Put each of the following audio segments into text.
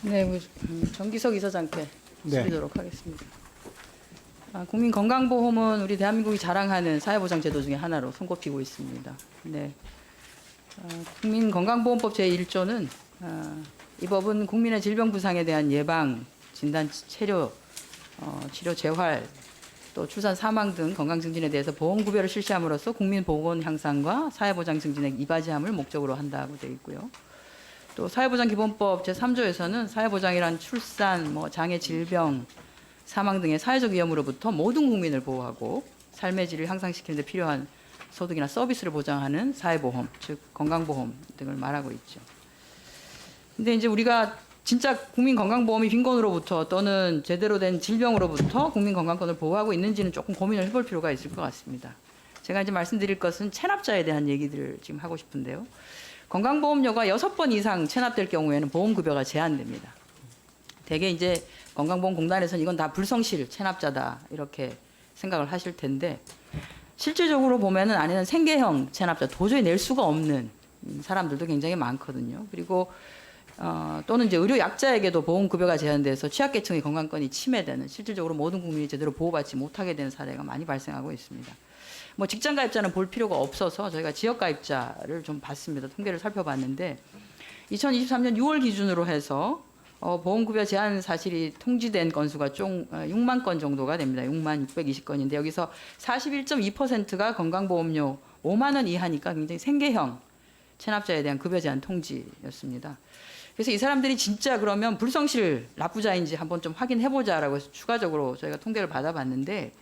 네, 정기석 이사장께 네. 드리도록 하겠습니다. 국민건강보험은 우리 대한민국이 자랑하는 사회보장제도 중에 하나로 손꼽히고 있습니다. 네, 국민건강보험법 제1조는 이 법은 국민의 질병 부상에 대한 예방, 진단, 치료, 재활, 또 출산 사망 등 건강 증진에 대해서 보험 구별을 실시함으로써 국민 보건 향상과 사회보장 증진에 이바지함을 목적으로 한다고 되어 있고요. 또 사회보장기본법 제3조에서는 사회보장이란 출산, 장애, 질병, 사망 등의 사회적 위험으로부터 모든 국민을 보호하고 삶의 질을 향상시키는 데 필요한 소득이나 서비스를 보장하는 사회보험, 즉 건강보험 등을 말하고 있죠. 근데 이제 우리가 진짜 국민건강보험이 빈곤으로부터 또는 제대로 된 질병으로부터 국민건강권을 보호하고 있는지는 조금 고민을 해볼 필요가 있을 것 같습니다. 제가 이제 말씀드릴 것은 체납자에 대한 얘기들을 지금 하고 싶은데요. 건강보험료가 6번 이상 체납될 경우에는 보험급여가 제한됩니다. 대개 이제 건강보험공단에서는 이건 다 불성실 체납자다 이렇게 생각을 하실 텐데 실질적으로 보면은 안에는 생계형 체납자 도저히 낼 수가 없는 사람들도 굉장히 많거든요. 그리고 또는 이제 의료 약자에게도 보험급여가 제한돼서 취약계층의 건강권이 침해되는 실질적으로 모든 국민이 제대로 보호받지 못하게 되는 사례가 많이 발생하고 있습니다. 직장가입자는 볼 필요가 없어서 저희가 지역가입자를 좀 봤습니다. 통계를 살펴봤는데 2023년 6월 기준으로 해서 보험급여 제한 사실이 통지된 건수가 총 6만 건 정도가 됩니다. 6만 620건인데 여기서 41.2%가 건강보험료 5만 원 이하니까 굉장히 생계형 체납자에 대한 급여 제한 통지였습니다. 그래서 이 사람들이 진짜 그러면 불성실 납부자인지 한번 좀 확인해보자라고 해서 추가적으로 저희가 통계를 받아봤는데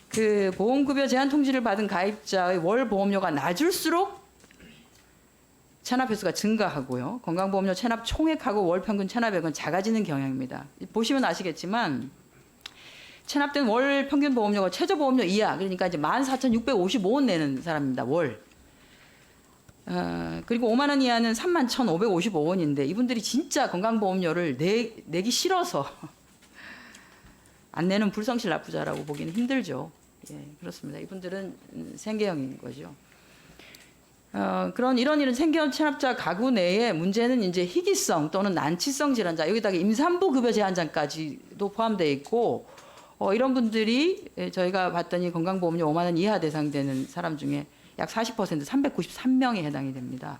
그 보험급여 제한 통지를 받은 가입자의 월 보험료가 낮을수록 체납 횟수가 증가하고요. 건강보험료 체납 총액하고 월 평균 체납액은 작아지는 경향입니다. 보시면 아시겠지만 체납된 월 평균 보험료가 최저 보험료 이하, 그러니까 이제 14,655원 내는 사람입니다. 월. 그리고 5만 원 이하는 31,555원인데 이분들이 진짜 건강보험료를 내기 싫어서 안 내는 불성실 납부자라고 보기는 힘들죠. 예, 그렇습니다. 이분들은 생계형인 거죠. 이런 생계형 체납자 가구 내에 문제는 이제 희귀성 또는 난치성 질환자, 여기다가 임산부 급여 제한자까지도 포함되어 있고, 이런 분들이 저희가 봤더니 건강보험료 5만 원 이하 대상되는 사람 중에 약 40% 393명에 해당이 됩니다.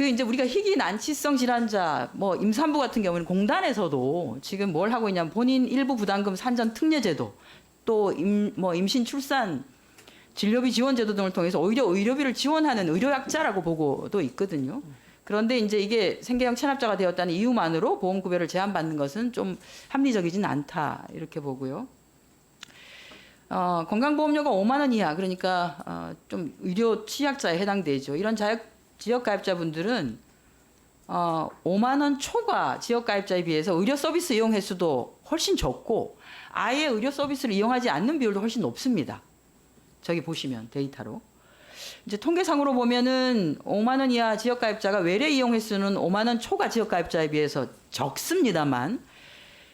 이제 우리가 희귀 난치성 질환자, 임산부 같은 경우는 공단에서도 지금 뭘 하고 있냐면 본인 일부 부담금 산전 특례제도, 또 임신 출산 진료비 지원 제도 등을 통해서 오히려 의료비를 지원하는 의료약자라고 보고도 있거든요. 그런데 이제 이게 생계형 체납자가 되었다는 이유만으로 보험급여를 제한받는 것은 좀 합리적이진 않다 이렇게 보고요. 건강보험료가 5만 원 이하, 그러니까 좀 의료 취약자에 해당되죠. 이런 지역가입자분들은 5만 원 초과 지역가입자에 비해서 의료 서비스 이용 횟수도 훨씬 적고 아예 의료 서비스를 이용하지 않는 비율도 훨씬 높습니다. 저기 보시면 데이터로. 이제 통계상으로 보면은 5만 원 이하 지역가입자가 외래 이용 횟수는 5만 원 초과 지역가입자에 비해서 적습니다만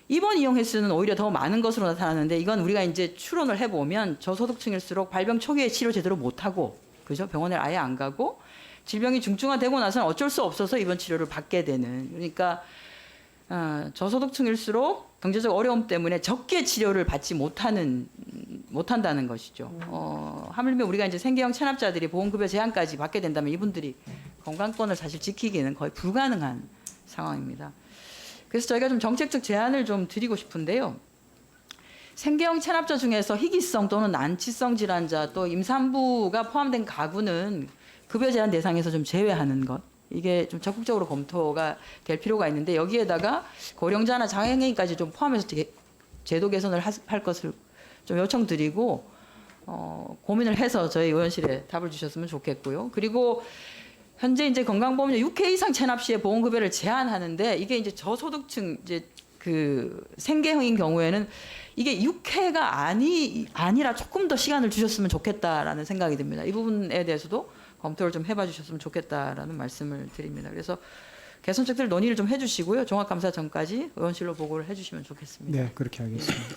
입원 이용 횟수는 오히려 더 많은 것으로 나타나는데 이건 우리가 이제 추론을 해보면 저소득층일수록 발병 초기에 치료 제대로 못하고, 그죠? 병원에 아예 안 가고 질병이 중증화되고 나서는 어쩔 수 없어서 입원 치료를 받게 되는, 그러니까 저소득층일수록 경제적 어려움 때문에 적게 치료를 받지 못한다는 것이죠. 하물며 우리가 이제 생계형 체납자들이 보험급여 제한까지 받게 된다면 이분들이 건강권을 사실 지키기는 거의 불가능한 상황입니다. 그래서 저희가 좀 정책적 제안을 좀 드리고 싶은데요. 생계형 체납자 중에서 희귀성 또는 난치성 질환자 또 임산부가 포함된 가구는 급여 제한 대상에서 좀 제외하는 것. 이게 좀 적극적으로 검토가 될 필요가 있는데 여기에다가 고령자나 장애인까지 좀 포함해서 제도 개선을 할 것을 좀 요청드리고 고민을 해서 저희 의원실에 답을 주셨으면 좋겠고요. 그리고 현재 이제 건강보험료 6회 이상 체납 시에 보험급여를 제한하는데 이게 이제 저소득층 이제 그 생계형인 경우에는 이게 6회가 아니라 조금 더 시간을 주셨으면 좋겠다라는 생각이 듭니다. 이 부분에 대해서도 검토를 좀 해봐 주셨으면 좋겠다라는 말씀을 드립니다. 그래서 개선책들 논의를 좀 해주시고요. 종합감사 전까지 의원실로 보고를 해주시면 좋겠습니다. 네, 그렇게 하겠습니다.